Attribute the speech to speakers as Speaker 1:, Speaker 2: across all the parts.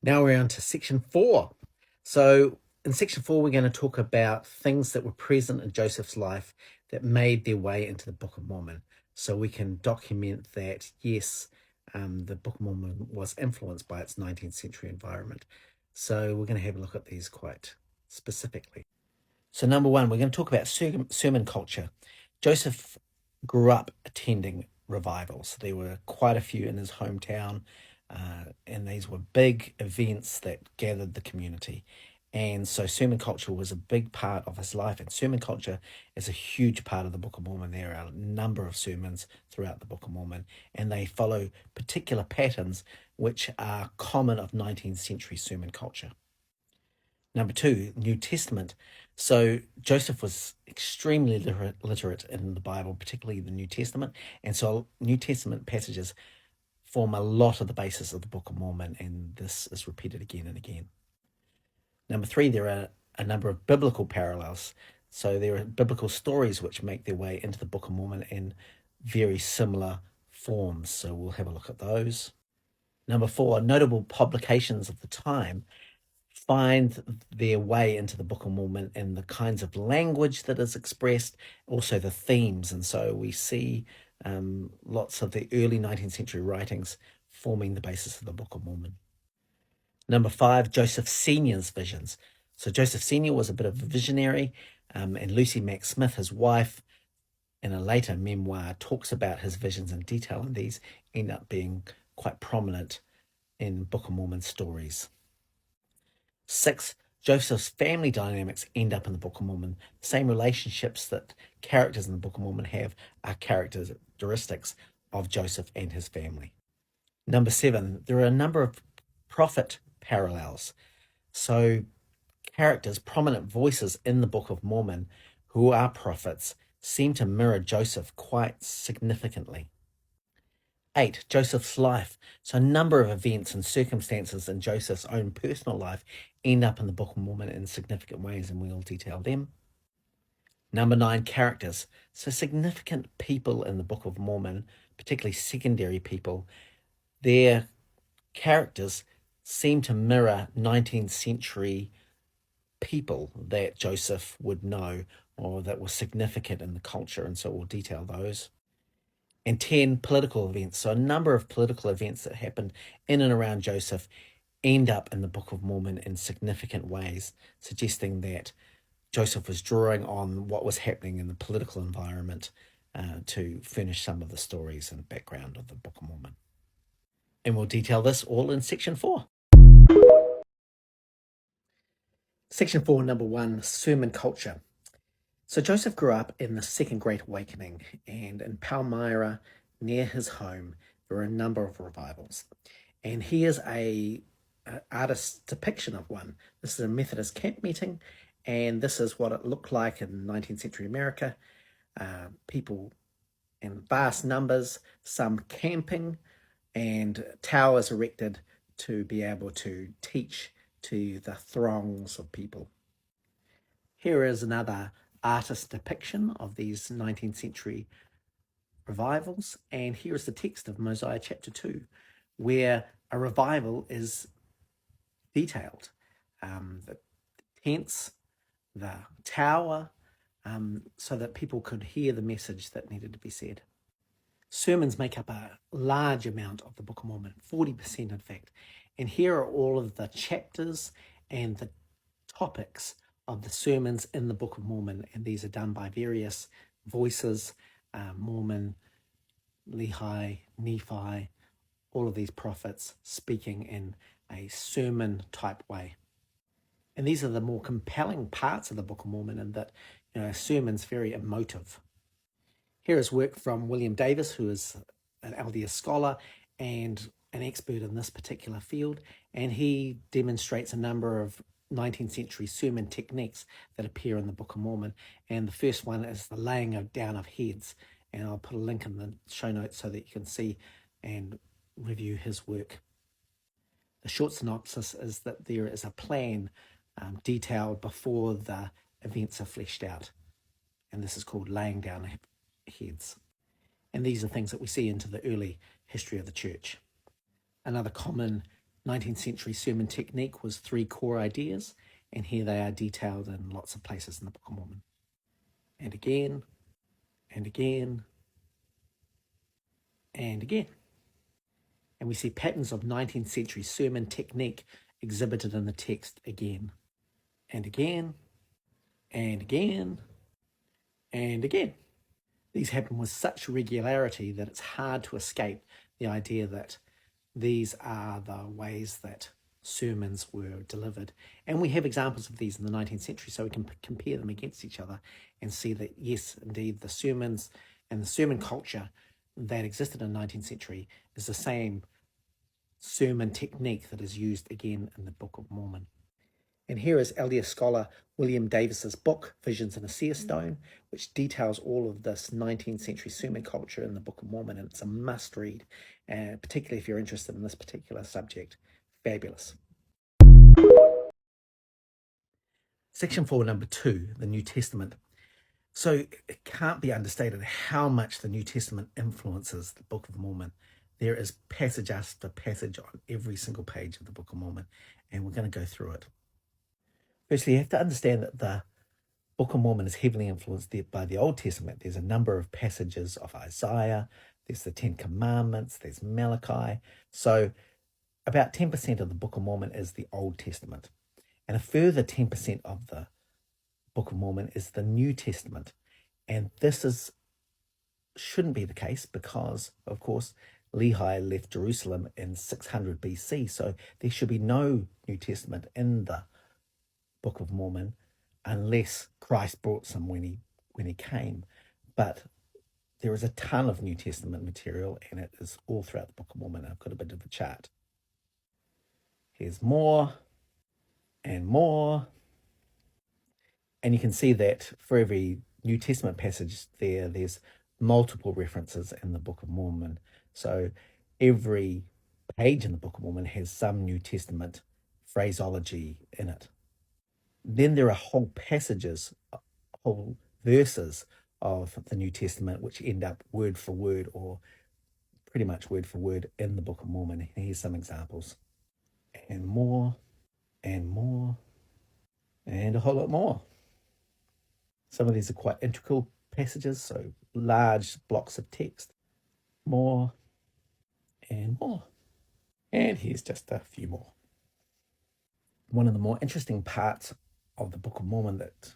Speaker 1: Now we're on to section 4. So in section 4, we're going to talk about things that were present in Joseph's life that made their way into the Book of Mormon. So we can document that, yes, the Book of Mormon was influenced by its 19th century environment. So we're going to have a look at these quite specifically. So number 1, we're going to talk about sermon culture. Joseph grew up attending revivals. There were quite a few in his hometown, and these were big events that gathered the community. And so sermon culture was a big part of his life, and sermon culture is a huge part of the Book of Mormon. There are a number of sermons throughout the Book of Mormon, and they follow particular patterns which are common of 19th century sermon culture. Number 2, New Testament. So Joseph was extremely literate in the Bible, particularly the New Testament. And so New Testament passages form a lot of the basis of the Book of Mormon, and this is repeated again and again. Number 3, there are a number of biblical parallels. So there are biblical stories which make their way into the Book of Mormon in very similar forms. So we'll have a look at those. Number 4, notable publications of the time find their way into the Book of Mormon in the kinds of language that is expressed, also the themes. And so we see lots of the early 19th century writings forming the basis of the Book of Mormon. Number 5, Joseph Sr.'s visions. So Joseph Sr. was a bit of a visionary, and Lucy Mack Smith, his wife, in a later memoir, talks about his visions in detail, and these end up being quite prominent in Book of Mormon stories. 6, Joseph's family dynamics end up in the Book of Mormon. The same relationships that characters in the Book of Mormon have are characteristics of Joseph and his family. Number 7, there are a number of prophet parallels. So characters, prominent voices in the Book of Mormon who are prophets seem to mirror Joseph quite significantly. 8, Joseph's life. So a number of events and circumstances in Joseph's own personal life end up in the Book of Mormon in significant ways, and we'll detail them. Number 9, characters. So significant people in the Book of Mormon, particularly secondary people, their characters seem to mirror 19th century people that Joseph would know or that were significant in the culture, and so we'll detail those. And 10, political events. So a number of political events that happened in and around Joseph end up in the Book of Mormon in significant ways, suggesting that Joseph was drawing on what was happening in the political environment to furnish some of the stories and background of the Book of Mormon. And we'll detail this all in section 4. Section 4, number 1, sermon culture. So Joseph grew up in the Second Great Awakening, and in Palmyra, near his home, there were a number of revivals. And here's a artist's depiction of one. This is a Methodist camp meeting, and this is what it looked like in 19th century America. People in vast numbers, some camping, and towers erected to be able to teach to the throngs of people. Here is another artist depiction of these 19th century revivals, and here is the text of Mosiah chapter 2, where a revival is detailed. The tents, the tower, so that people could hear the message that needed to be said. Sermons make up a large amount of the Book of Mormon, 40% in fact. And here are all of the chapters and the topics of the sermons in the Book of Mormon, and these are done by various voices, Mormon, Lehi, Nephi, all of these prophets speaking in a sermon type way. And these are the more compelling parts of the Book of Mormon, in that a sermon's very emotive. Here is work from William Davis, who is an LDS scholar and an expert in this particular field, and he demonstrates a number of 19th century sermon techniques that appear in the Book of Mormon. And the first one is the laying down of heads, and I'll put a link in the show notes so that you can see and review his work. The short synopsis is that there is a plan detailed before the events are fleshed out, and this is called laying down heads. And these are things that we see into the early history of the church. Another common 19th century sermon technique was 3 core ideas, and here they are detailed in lots of places in the Book of Mormon. And again, and again, and again. And we see patterns of 19th century sermon technique exhibited in the text again, and again, and again, and again. These happen with such regularity that it's hard to escape the idea that these are the ways that sermons were delivered. And we have examples of these in the 19th century, so we can compare them against each other and see that, yes, indeed, the sermons and the sermon culture that existed in the 19th century is the same sermon technique that is used again in the Book of Mormon. And here is LDS scholar William Davis's book, Visions in a Seer Stone, which details all of this 19th century sermon culture in the Book of Mormon, and it's a must read, particularly if you're interested in this particular subject. Fabulous. Section 4, number 2, the New Testament. So it can't be understated how much the New Testament influences the Book of Mormon. There is passage after passage on every single page of the Book of Mormon, and we're going to go through it. Firstly, you have to understand that the Book of Mormon is heavily influenced by the Old Testament. There's a number of passages of Isaiah, there's the 10 Commandments, there's Malachi. So about 10% of the Book of Mormon is the Old Testament. And a further 10% of the Book of Mormon is the New Testament. And this shouldn't be the case because, of course, Lehi left Jerusalem in 600 BC. So there should be no New Testament in the Book of Mormon unless Christ brought some when he came. But there is a ton of New Testament material, and it is all throughout the Book of Mormon. I've got a bit of a chart. Here's more and more. And you can see that for every New Testament passage there's multiple references in the Book of Mormon. So every page in the Book of Mormon has some New Testament phraseology in it. Then there are whole passages, whole verses of the New Testament which end up word for word or pretty much word for word in the Book of Mormon. And here's some examples. And more, and more, and a whole lot more. Some of these are quite integral passages, so large blocks of text. More, and more. And here's just a few more. One of the more interesting parts of the Book of Mormon that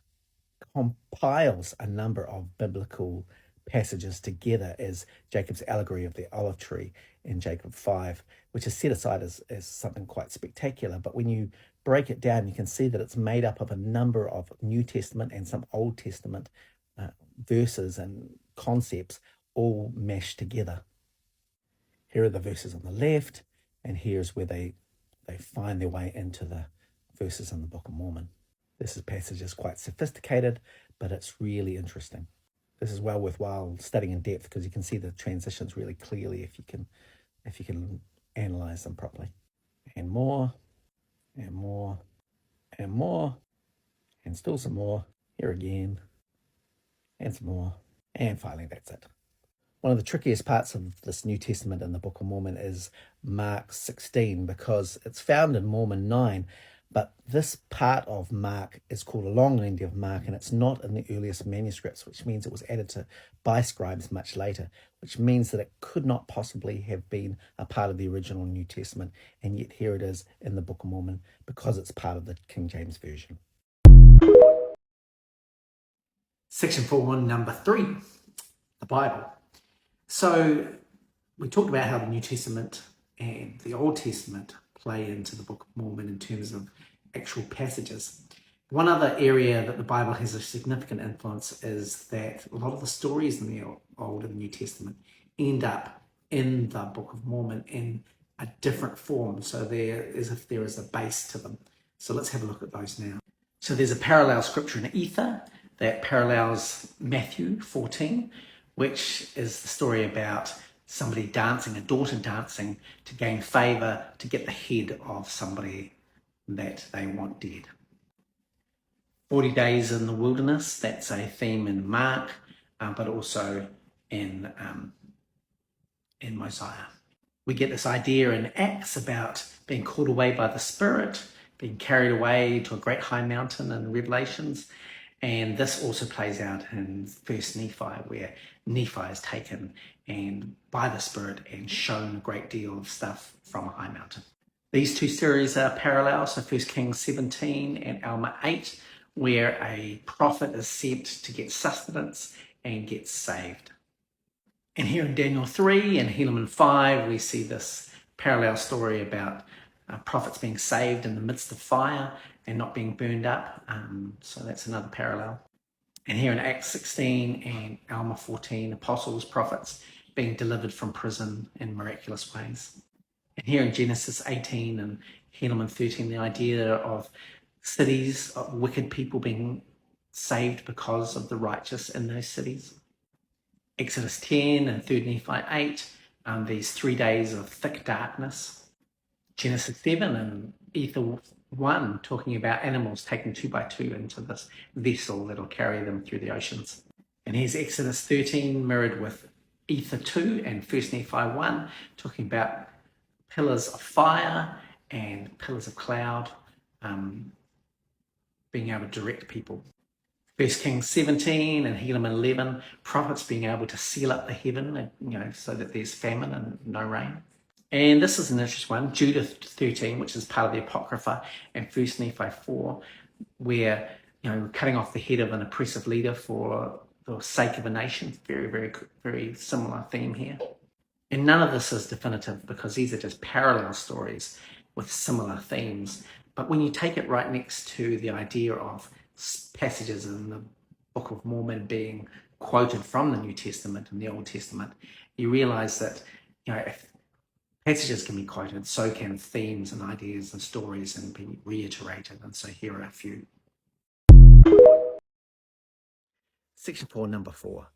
Speaker 1: compiles a number of biblical passages together is Jacob's allegory of the olive tree in Jacob 5, which is set aside as something quite spectacular. But when you break it down, you can see that it's made up of a number of New Testament and some Old Testament verses and concepts all meshed together. Here are the verses on the left, and here's where they find their way into the verses in the Book of Mormon. This passage is quite sophisticated, but it's really interesting. This is well worthwhile studying in depth because you can see the transitions really clearly if you can analyze them properly. And more, and more, and more, and still some more. Here again, and some more, and finally that's it. One of the trickiest parts of this New Testament in the Book of Mormon is Mark 16 because it's found in Mormon 9. But this part of Mark is called a long ending of Mark, and it's not in the earliest manuscripts, which means it was added by scribes much later, which means that it could not possibly have been a part of the original New Testament, and yet here it is in the Book of Mormon because it's part of the King James Version. Section 4.1, number 3, the Bible. So we talked about how the New Testament and the Old Testament play into the Book of Mormon in terms of actual passages. One other area that the Bible has a significant influence is that a lot of the stories in the Old and New Testament end up in the Book of Mormon in a different form, so there is if there is a base to them. So let's have a look at those now. So there's a parallel scripture in Ether that parallels Matthew 14, which is the story about somebody dancing, a daughter dancing to gain favor, to get the head of somebody that they want dead. 40 days in the wilderness, that's a theme in Mark, but also in Mosiah. We get this idea in Acts about being called away by the Spirit, being carried away to a great high mountain in Revelations. And this also plays out in First Nephi, where Nephi is taken and by the Spirit and shown a great deal of stuff from a high mountain. These two series are parallel, so 1 Kings 17 and Alma 8, where a prophet is sent to get sustenance and gets saved. And here in Daniel 3 and Helaman 5, we see this parallel story about prophets being saved in the midst of fire and not being burned up. So that's another parallel. And here in Acts 16 and Alma 14, apostles, prophets being delivered from prison in miraculous ways. And here in Genesis 18 and Helaman 13, the idea of cities, of wicked people being saved because of the righteous in those cities. Exodus 10 and 3 Nephi 8, these 3 days of thick darkness. Genesis 7 and Ether 1, talking about animals taken 2 by 2 into this vessel that'll carry them through the oceans. And here's Exodus 13 mirrored with Ether 2 and 1 Nephi 1, talking about pillars of fire and pillars of cloud, being able to direct people. 1 Kings 17 and Helaman 11, prophets being able to seal up the heaven, so that there's famine and no rain. And this is an interesting one, Judith 13, which is part of the Apocrypha, and 1 Nephi 4, where, cutting off the head of an oppressive leader for the sake of a nation. Very, very, very similar theme here. And none of this is definitive because these are just parallel stories with similar themes. But when you take it right next to the idea of passages in the Book of Mormon being quoted from the New Testament and the Old Testament, you realize that, if passages can be quoted, so can themes and ideas and stories and be reiterated. And so here are a few. Section 4, number 4,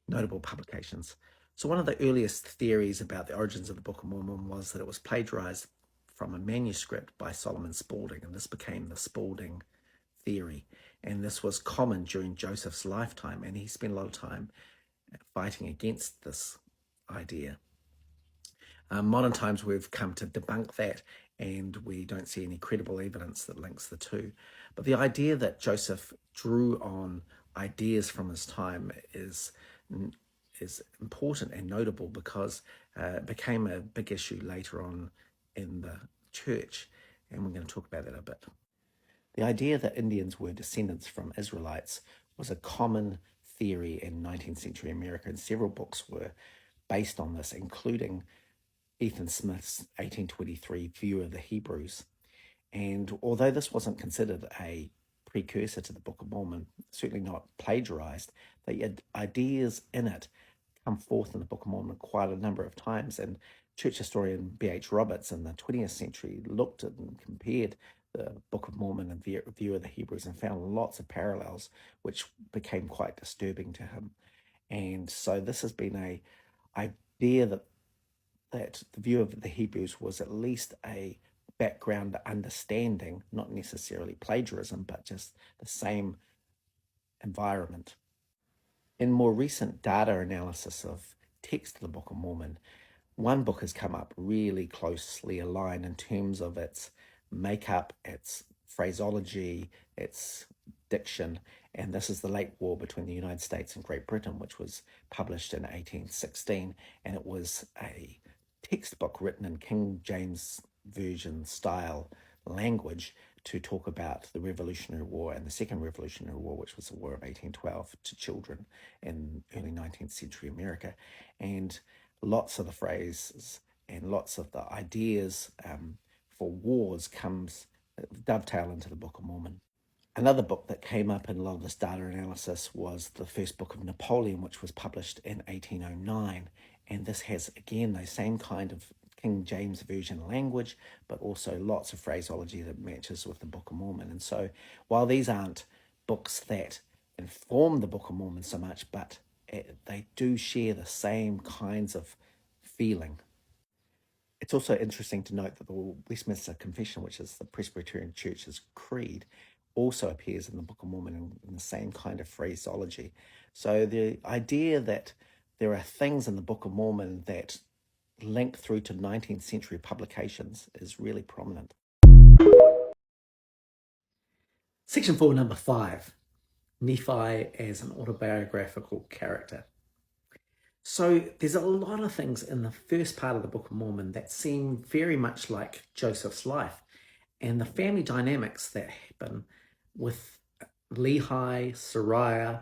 Speaker 1: notable publications. So one of the earliest theories about the origins of the Book of Mormon was that it was plagiarized from a manuscript by Solomon Spaulding, and this became the Spaulding theory. And this was common during Joseph's lifetime, and he spent a lot of time fighting against this idea. Modern times we've come to debunk that, and we don't see any credible evidence that links the two. But the idea that Joseph drew on ideas from his time is important and notable because it became a big issue later on in the church, and we're going to talk about that a bit. The idea that Indians were descendants from Israelites was a common theory in 19th century America, and several books were based on this, including Ethan Smith's 1823 View of the Hebrews. And although this wasn't considered a precursor to the Book of Mormon, certainly not plagiarized, the ideas in it come forth in the Book of Mormon quite a number of times. And church historian B.H. Roberts in the 20th century looked at and compared the Book of Mormon and View of the Hebrews and found lots of parallels, which became quite disturbing to him. And so this has been an idea that the View of the Hebrews was at least a background understanding, not necessarily plagiarism, but just the same environment. In more recent data analysis of text of the Book of Mormon, one book has come up really closely aligned in terms of its makeup, its phraseology, its diction, and this is The Late War Between the United States and Great Britain, which was published in 1816, and it was a textbook written in King James Version style language to talk about the Revolutionary War and the Second Revolutionary War, which was the War of 1812, to children in early 19th century America. And lots of the phrases and lots of the ideas for wars dovetail into the Book of Mormon. Another book that came up in a lot of this data analysis was the first book of Napoleon, which was published in 1809. And this has, again, the same kind of King James Version language, but also lots of phraseology that matches with the Book of Mormon. And so while these aren't books that inform the Book of Mormon so much, but they do share the same kinds of feeling. It's also interesting to note that the Westminster Confession, which is the Presbyterian Church's creed, also appears in the Book of Mormon in the same kind of phraseology. So the idea that there are things in the Book of Mormon that link through to 19th century publications is really prominent. Section 4, number 5, Nephi as an autobiographical character. So there's a lot of things in the first part of the Book of Mormon that seem very much like Joseph's life, and the family dynamics that happen with Lehi, Sariah,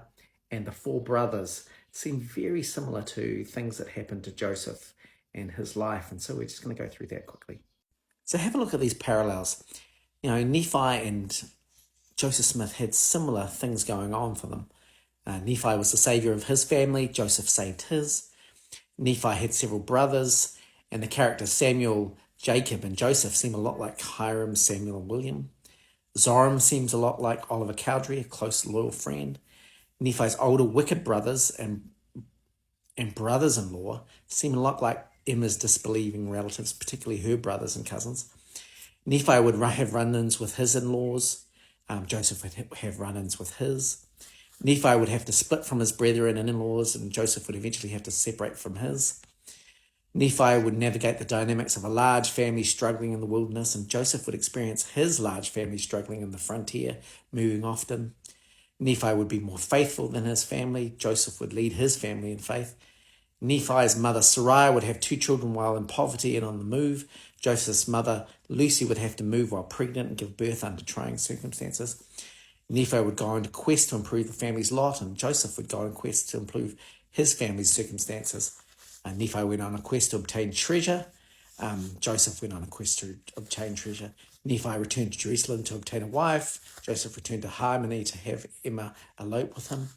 Speaker 1: and the 4 brothers seem very similar to things that happened to Joseph and his life. And so we're just going to go through that quickly. So have a look at these parallels. Nephi and Joseph Smith had similar things going on for them. Nephi was the savior of his family. Joseph saved his. Nephi had several brothers, and the characters Samuel, Jacob, and Joseph seem a lot like Hiram, Samuel, and William. Zoram seems a lot like Oliver Cowdery, a close, loyal friend. Nephi's older, wicked brothers and brothers-in-law seem a lot like Emma's disbelieving relatives, particularly her brothers and cousins. Nephi would have run-ins with his in-laws. Joseph would have run-ins with his. Nephi would have to split from his brethren and in-laws, and Joseph would eventually have to separate from his. Nephi would navigate the dynamics of a large family struggling in the wilderness, and Joseph would experience his large family struggling in the frontier, moving often. Nephi would be more faithful than his family. Joseph would lead his family in faith. Nephi's mother Sariah would have 2 children while in poverty and on the move. Joseph's mother Lucy would have to move while pregnant and give birth under trying circumstances. Nephi would go on a quest to improve the family's lot, and Joseph would go on a quest to improve his family's circumstances. Nephi went on a quest to obtain treasure. Joseph went on a quest to obtain treasure. Nephi returned to Jerusalem to obtain a wife. Joseph returned to Harmony to have Emma elope with him.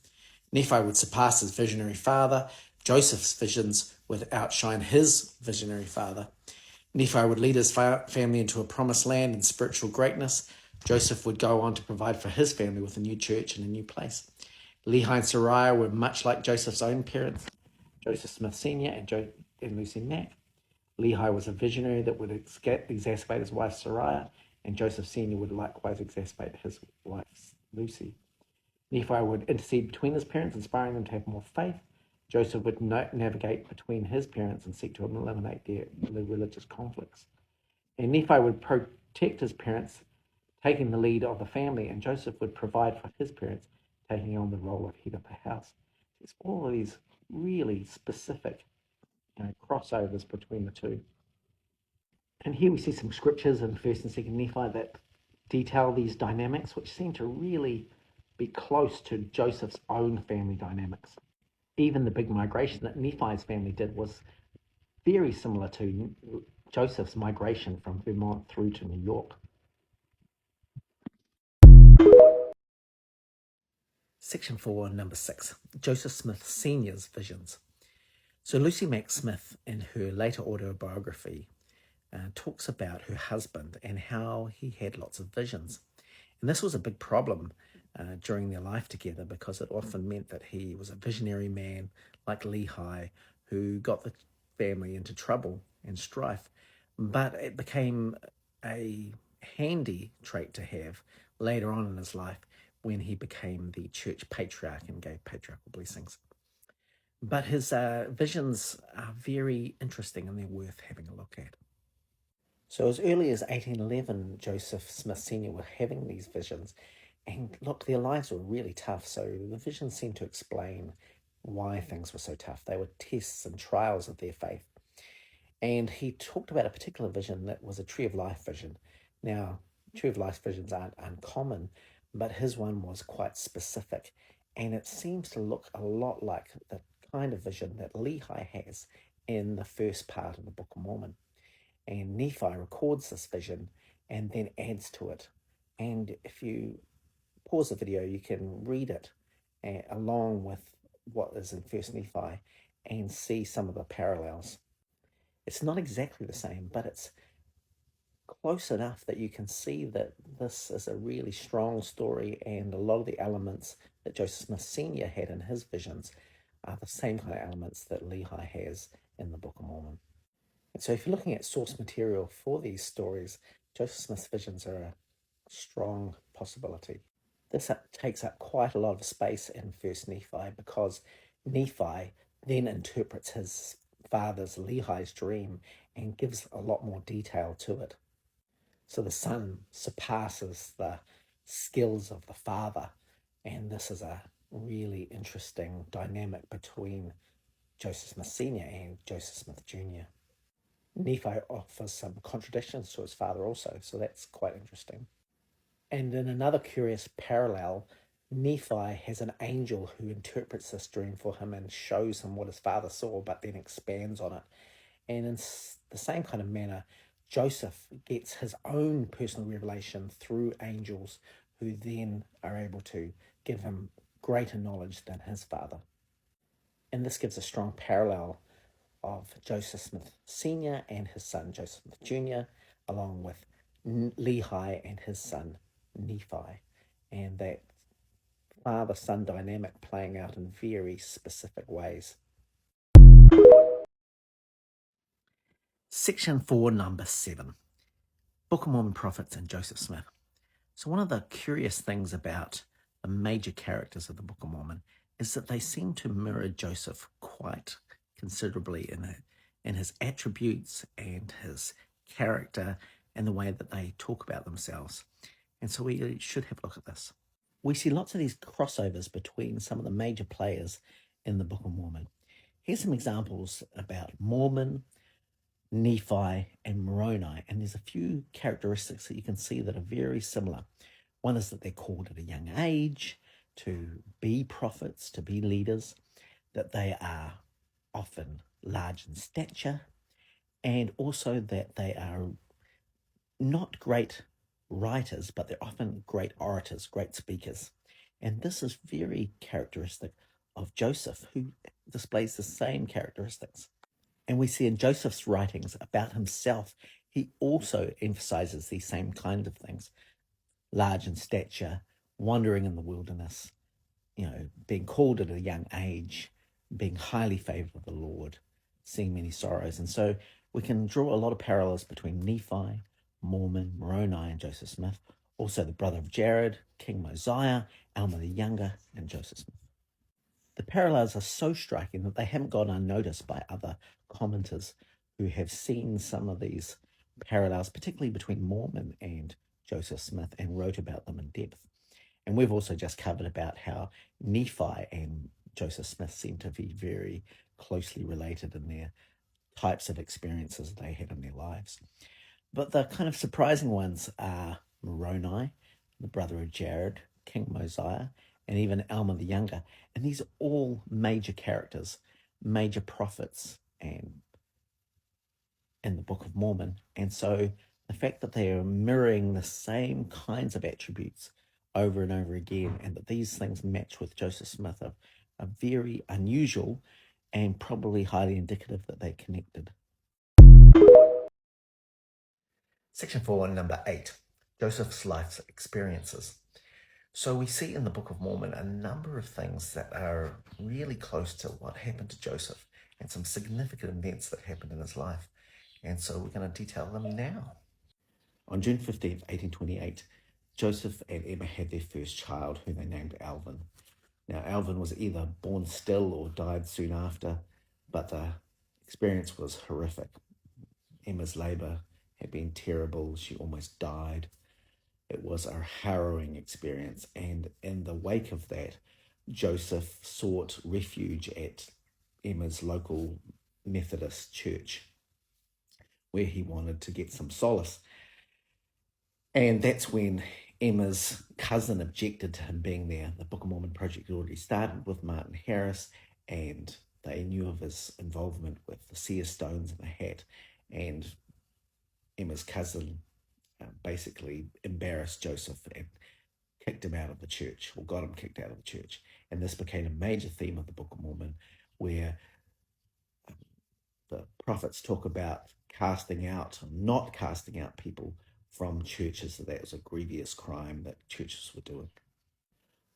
Speaker 1: Nephi would surpass his visionary father. Joseph's visions would outshine his visionary father. Nephi would lead his family into a promised land and spiritual greatness. Joseph would go on to provide for his family with a new church and a new place. Lehi and Sariah were much like Joseph's own parents, Joseph Smith Sr. and Lucy Mack. Lehi was a visionary that would exacerbate his wife Sariah, and Joseph Sr. would likewise exacerbate his wife Lucy. Nephi would intercede between his parents, inspiring them to have more faith. Joseph would navigate between his parents and seek to eliminate their religious conflicts. And Nephi would protect his parents, taking the lead of the family, and Joseph would provide for his parents, taking on the role of head of the house. There's all of these really specific crossovers between the two. And here we see some scriptures in 1st and 2nd Nephi that detail these dynamics, which seem to really be close to Joseph's own family dynamics. Even the big migration that Nephi's family did was very similar to Joseph's migration from Vermont through to New York. Section 4, number 6, Joseph Smith Sr.'s visions. So Lucy Mack Smith, in her later autobiography, talks about her husband and how he had lots of visions. And this was a big problem during their life together, because it often meant that he was a visionary man like Lehi, who got the family into trouble and strife. But it became a handy trait to have later on in his life when he became the church patriarch and gave patriarchal blessings. But his visions are very interesting and they're worth having a look at. So as early as 1811, Joseph Smith Sr. were having these visions. And look, their lives were really tough. So the visions seem to explain why things were so tough. They were tests and trials of their faith. And he talked about a particular vision that was a tree of life vision. Now, tree of life visions aren't uncommon, but his one was quite specific. And it seems to look a lot like the kind of vision that Lehi has in the first part of the Book of Mormon. And Nephi records this vision and then adds to it. And if you pause the video, you can read it along with what is in 1st Nephi and see some of the parallels. It's not exactly the same, but it's close enough that you can see that this is a really strong story, and a lot of the elements that Joseph Smith Sr. had in his visions are the same kind of elements that Lehi has in the Book of Mormon. And so if you're looking at source material for these stories, Joseph Smith's visions are a strong possibility. This takes up quite a lot of space in 1st Nephi, because Nephi then interprets his father's Lehi's dream and gives a lot more detail to it. So the son surpasses the skills of the father, and this is a really interesting dynamic between Joseph Smith Sr. and Joseph Smith Jr. Nephi offers some contradictions to his father also, so that's quite interesting. And in another curious parallel, Nephi has an angel who interprets this dream for him and shows him what his father saw, but then expands on it. And in the same kind of manner, Joseph gets his own personal revelation through angels who then are able to give him greater knowledge than his father. And this gives a strong parallel of Joseph Smith Sr. and his son Joseph Smith Jr., along with Lehi and his son Nephi, and that father-son dynamic playing out in very specific ways. Section 4, number 7, Book of Mormon prophets and Joseph Smith. So one of the curious things about the major characters of the Book of Mormon is that they seem to mirror Joseph quite considerably in his attributes and his character and the way that they talk about themselves. And so we should have a look at this. We see lots of these crossovers between some of the major players in the Book of Mormon. Here's some examples about Mormon, Nephi, and Moroni, and there's a few characteristics that you can see that are very similar. One is that they're called at a young age to be prophets, to be leaders, that they are often large in stature, and also that they are not great writers, but they're often great orators, great speakers. And this is very characteristic of Joseph, who displays the same characteristics. And we see in Joseph's writings about himself, he also emphasizes these same kind of things. Large in stature, wandering in the wilderness, being called at a young age, being highly favored of the Lord, seeing many sorrows. And so we can draw a lot of parallels between Nephi, Mormon, Moroni, and Joseph Smith. Also the brother of Jared, King Mosiah, Alma the Younger, and Joseph Smith. The parallels are so striking that they haven't gone unnoticed by other commenters who have seen some of these parallels, particularly between Mormon and Joseph Smith, and wrote about them in depth. And we've also just covered about how Nephi and Joseph Smith seem to be very closely related in their types of experiences they had in their lives. But the kind of surprising ones are Moroni, the brother of Jared, King Mosiah, and even Alma the Younger. And these are all major characters, major prophets, and in the Book of Mormon. And so the fact that they are mirroring the same kinds of attributes over and over again, and that these things match with Joseph Smith are very unusual and probably highly indicative that they connected. Section 4, number 8, Joseph's life's experiences. So we see in the Book of Mormon a number of things that are really close to what happened to Joseph and some significant events that happened in his life. And so we're going to detail them now. On June 15th, 1828, Joseph and Emma had their first child, who they named Alvin. Now, Alvin was either born still or died soon after, but the experience was horrific. Emma's labor had been terrible. She almost died. It was a harrowing experience, and in the wake of that, Joseph sought refuge at Emma's local Methodist church, where he wanted to get some solace. And that's when Emma's cousin objected to him being there. The Book of Mormon project had already started with Martin Harris, and they knew of his involvement with the seer stones in the hat, and Emma's cousin basically embarrassed Joseph and kicked him out of the church, or got him kicked out of the church. And this became a major theme of the Book of Mormon, where the prophets talk about not casting out people from churches. That was a grievous crime that churches were doing.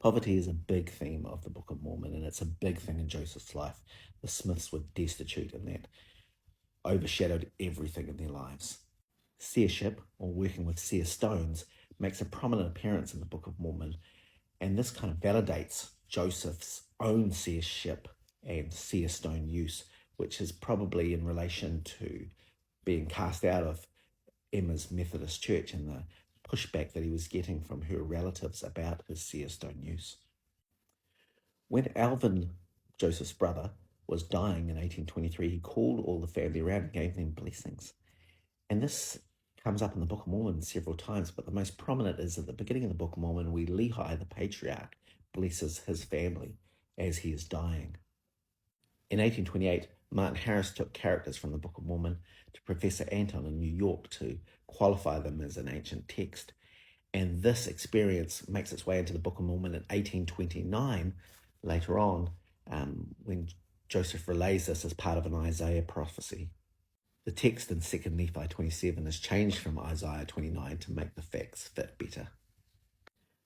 Speaker 1: Poverty is a big theme of the Book of Mormon, and it's a big thing in Joseph's life. The Smiths were destitute, and that overshadowed everything in their lives. Seership, or working with seer stones, makes a prominent appearance in the Book of Mormon, and this kind of validates Joseph's own seership and seer stone use, which is probably in relation to being cast out of Emma's Methodist Church and the pushback that he was getting from her relatives about his seer stone use. When Alvin, Joseph's brother, was dying in 1823, he called all the family around and gave them blessings. And this comes up in the Book of Mormon several times, but the most prominent is at the beginning of the Book of Mormon, where Lehi, the patriarch, blesses his family as he is dying. In 1828, Martin Harris took characters from the Book of Mormon to Professor Anton in New York to qualify them as an ancient text. And this experience makes its way into the Book of Mormon in 1829, later on, when Joseph relays this as part of an Isaiah prophecy. The text in 2 Nephi 27 is changed from Isaiah 29 to make the facts fit better.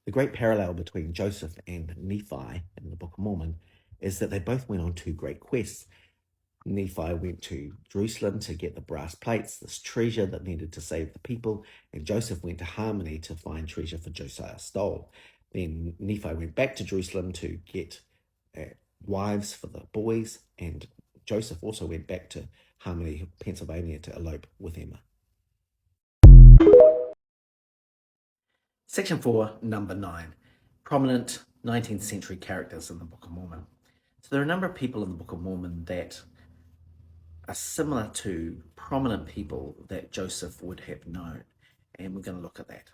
Speaker 1: The great parallel between Joseph and Nephi in the Book of Mormon is that they both went on two great quests. Nephi went to Jerusalem to get the brass plates, this treasure that needed to save the people, and Joseph went to Harmony to find treasure for Josiah stole. Then Nephi went back to Jerusalem to get wives for the boys, and Joseph also went back to Harmony, Pennsylvania to elope with Emma. Section 4, number 9, prominent 19th century characters in the Book of Mormon. So there are a number of people in the Book of Mormon that are similar to prominent people that Joseph would have known, and we're going to look at that.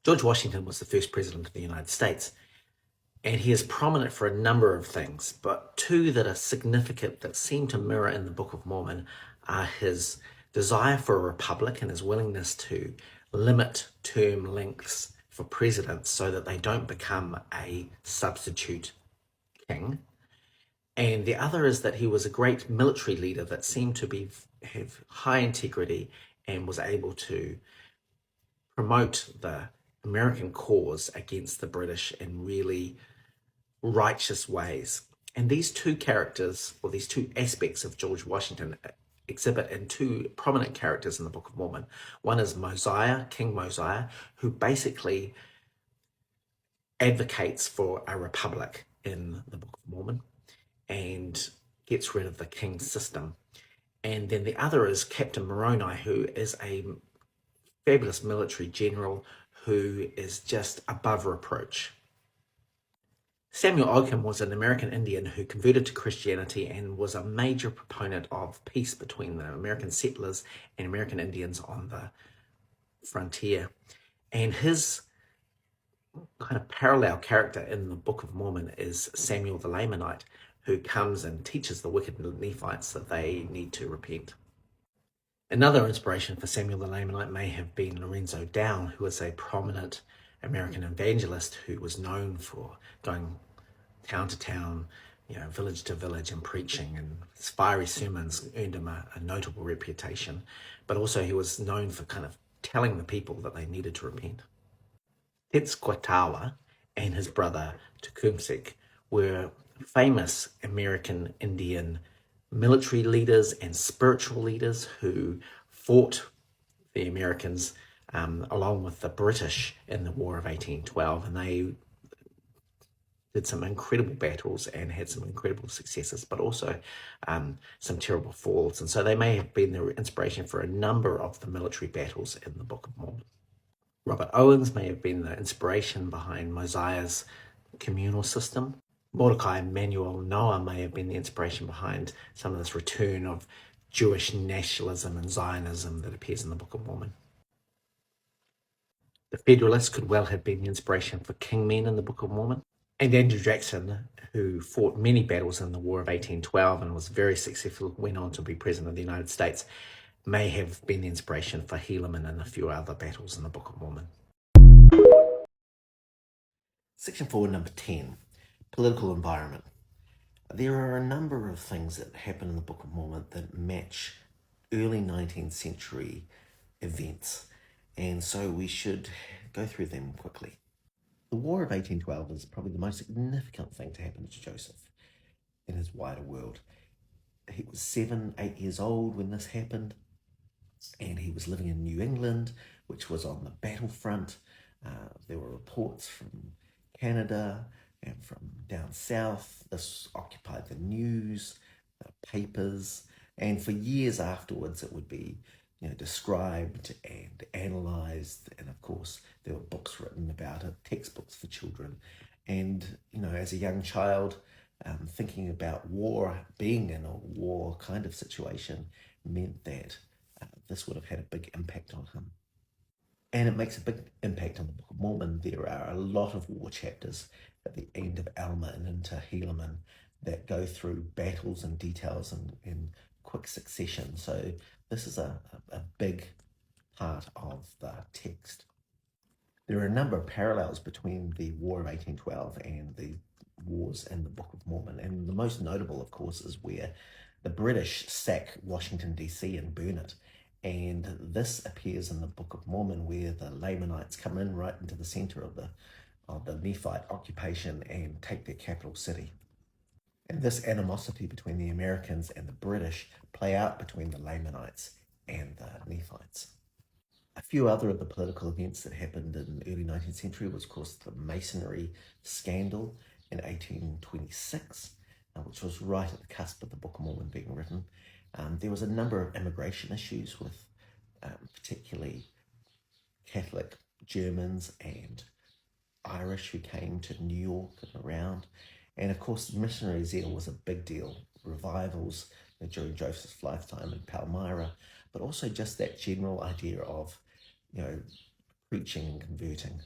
Speaker 1: George Washington was the first president of the United States, and he is prominent for a number of things, but two that are significant that seem to mirror in the Book of Mormon are his desire for a republic and his willingness to limit term lengths for presidents so that they don't become a substitute king. And the other is that he was a great military leader that seemed to have high integrity and was able to promote the American cause against the British in really righteous ways. And these two characters, or these two aspects of George Washington, exhibit in two prominent characters in the Book of Mormon. One is Mosiah, King Mosiah, who basically advocates for a republic in the Book of Mormon and gets rid of the king system. And then the other is Captain Moroni, who is a fabulous military general who is just above reproach. Samuel Occam was an American Indian who converted to Christianity and was a major proponent of peace between the American settlers and American Indians on the frontier. And his kind of parallel character in the Book of Mormon is Samuel the Lamanite, who comes and teaches the wicked Nephites that they need to repent. Another inspiration for Samuel the Lamanite may have been Lorenzo Down, who was a prominent American evangelist who was known for going town to town, village to village and preaching, and his fiery sermons earned him a notable reputation. But also he was known for kind of telling the people that they needed to repent. Tetsquatawa and his brother Tecumseh were famous American Indian military leaders and spiritual leaders who fought the Americans along with the British in the War of 1812, and they did some incredible battles and had some incredible successes, but also some terrible falls. And so they may have been the inspiration for a number of the military battles in the Book of Mormon. Robert Owens may have been the inspiration behind Mosiah's communal system. Mordecai Manuel Noah may have been the inspiration behind some of this return of Jewish nationalism and Zionism that appears in the Book of Mormon. The Federalists could well have been the inspiration for Kingmen in the Book of Mormon. And Andrew Jackson, who fought many battles in the War of 1812 and was very successful, went on to be President of the United States, may have been the inspiration for Helaman and a few other battles in the Book of Mormon. Section 4, number 10, political environment. There are a number of things that happen in the Book of Mormon that match early 19th century events, and so we should go through them quickly. The War of 1812 is probably the most significant thing to happen to Joseph in his wider world. He was 8 years old when this happened, and he was living in New England, which was on the battlefront. There were reports from Canada and from down south. This occupied the news.
Speaker 2: papers, and for years afterwards it would be described and analyzed, and of course there were books written about it, textbooks for children. And as a young child, thinking about war, being in a war kind of situation, meant that this would have had a big impact on him. And it makes a big impact on the Book of Mormon. There are a lot of war chapters at the end of Alma and into Helaman that go through battles and details in quick succession. So this is a big part of the text. There are a number of parallels between the War of 1812 and the wars in the Book of Mormon. And the most notable, of course, is where the British sack Washington, D.C. and burn it. And this appears in the Book of Mormon, where the Lamanites come in right into the center of the Nephite occupation and take their capital city. And this animosity between the Americans and the British play out between the Lamanites and the Nephites. A few other of the political events that happened in the early 19th century was, of course, the Masonry scandal in 1826, which was right at the cusp of the Book of Mormon being written. There was a number of immigration issues with particularly Catholic Germans and Irish who came to New York and around. And of course, missionary zeal was a big deal. Revivals during Joseph's lifetime in Palmyra, but also just that general idea of, preaching and converting.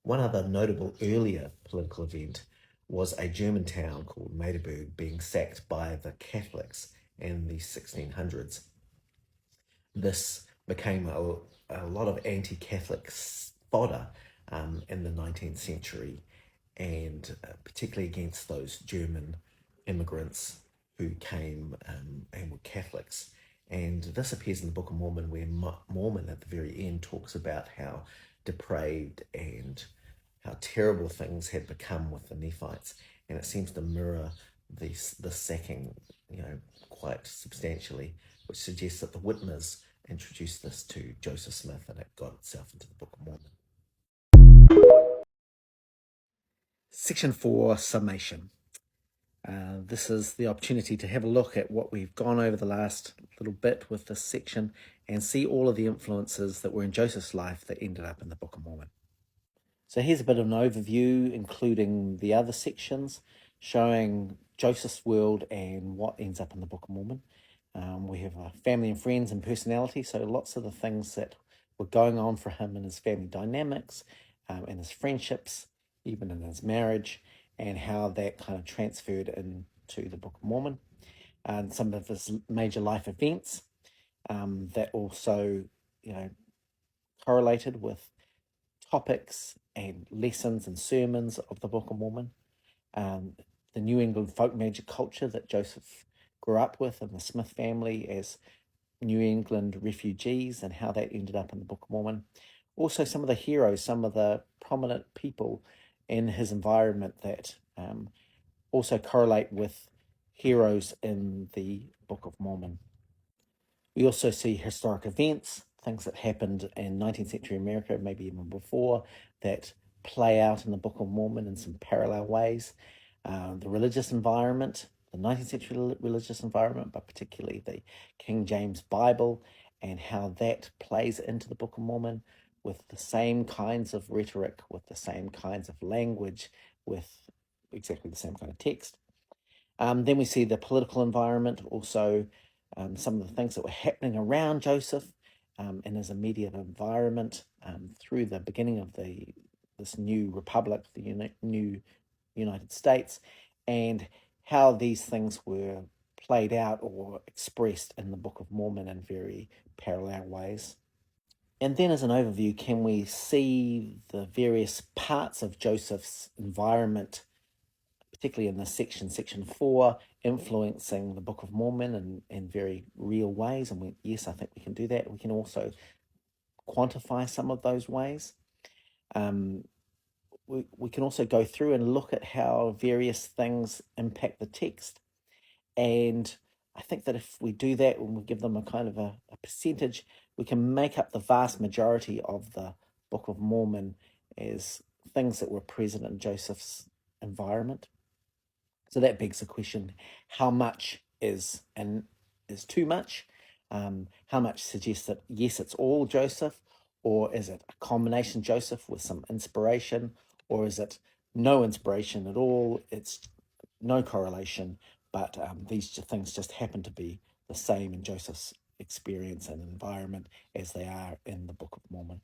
Speaker 2: One other notable earlier political event was a German town called Magdeburg being sacked by the Catholics in the 1600s. This became a lot of anti-Catholic fodder in the 19th century, and particularly against those German immigrants who came and were Catholics. And this appears in the Book of Mormon, where Mormon at the very end talks about how depraved and how terrible things had become with the Nephites. And it seems to mirror the sacking, quite substantially, which suggests that the Whitmers introduced this to Joseph Smith and it got itself into the Book of Mormon.
Speaker 1: Section 4, Summation. This is the opportunity to have a look at what we've gone over the last little bit with this section and see all of the influences that were in Joseph's life that ended up in the Book of Mormon. So here's a bit of an overview, including the other sections, showing Joseph's world and what ends up in the Book of Mormon. We have family and friends and personality, so lots of the things that were going on for him in his family dynamics, and his friendships, even in his marriage, and how that kind of transferred into the Book of Mormon. And some of his major life events that also, correlated with topics and lessons and sermons of the Book of Mormon. The New England folk magic culture that Joseph grew up with and the Smith family as New England refugees and how that ended up in the Book of Mormon. Also, some of the heroes, some of the prominent people in his environment that also correlate with heroes in the Book of Mormon. We also see historic events, things that happened in 19th century America, maybe even before, that play out in the Book of Mormon in some parallel ways. The religious environment, the 19th century religious environment, but particularly the King James Bible, and how that plays into the Book of Mormon with the same kinds of rhetoric, with the same kinds of language, with exactly the same kind of text. Then we see the political environment, also some of the things that were happening around Joseph in his immediate environment through the beginning of this new republic, the new United States, and how these things were played out or expressed in the Book of Mormon in very parallel ways. And then as an overview, can we see the various parts of Joseph's environment, particularly in this section 4, influencing the Book of Mormon in very real ways? And yes, I think we can do that. We can also quantify some of those ways. We can also go through and look at how various things impact the text. And I think that if we do that, when we give them a kind of a percentage, we can make up the vast majority of the Book of Mormon as things that were present in Joseph's environment. So that begs the question: how much is too much? How much suggests that yes, it's all Joseph, or is it a combination Joseph with some inspiration, or is it no inspiration at all? It's no correlation, but these things just happen to be the same in Joseph's experience and environment as they are in the Book of Mormon.